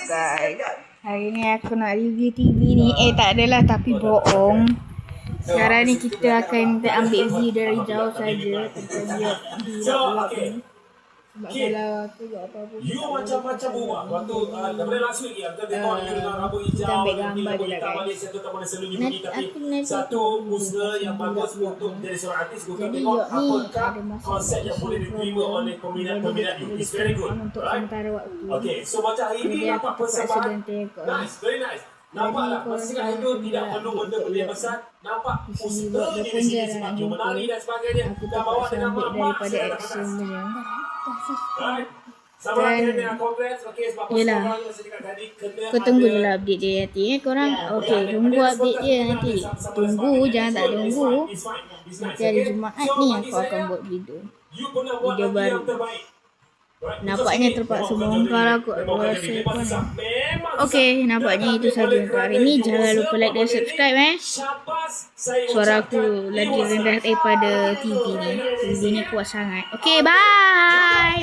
guys. Hari ni aku nak review TV ni. Tak adalah, tapi bohong. Sekarang ni kita akan ambil view dari jauh saja. Kita lihat di vlog ni. Sebab kalau aku buat apa-apa you macam-macam buat. Waktu daripada last week kita tengok you dengan rambut hijau, kita ambil gambar je lah guys. Satu tak mana selalunya pergi, tapi satu usaha yang bagus untuk jadi seorang artis. Kita tengok apakah konsep yang boleh diterima oleh peminat-peminat you. It's very good, untuk right? sementara waktu. Okay, so macam hari ni nampak persembahan. Nice, very nice. Nampak tak? Maksudnya itu tidak perlu benda-benda yang besar. Nampak usaha di sini sebab you menari dan sebagainya. Dan bawa dengan mak-mak saya tak kenal. Right? Yelah, kau tunggu je lah update dia nanti korang. Okay, tunggu update dia nanti. Tunggu, jangan tak tunggu. Nanti hari Jumaat ni aku akan buat video baru. Nampaknya terpaksa bongkar aku rasa pun. Okay, nampaknya itu saja untuk hari ni. Jangan lupa like dan subscribe Suara aku lagi rendah daripada TV ni. TV ni kuat sangat. Okay, bye.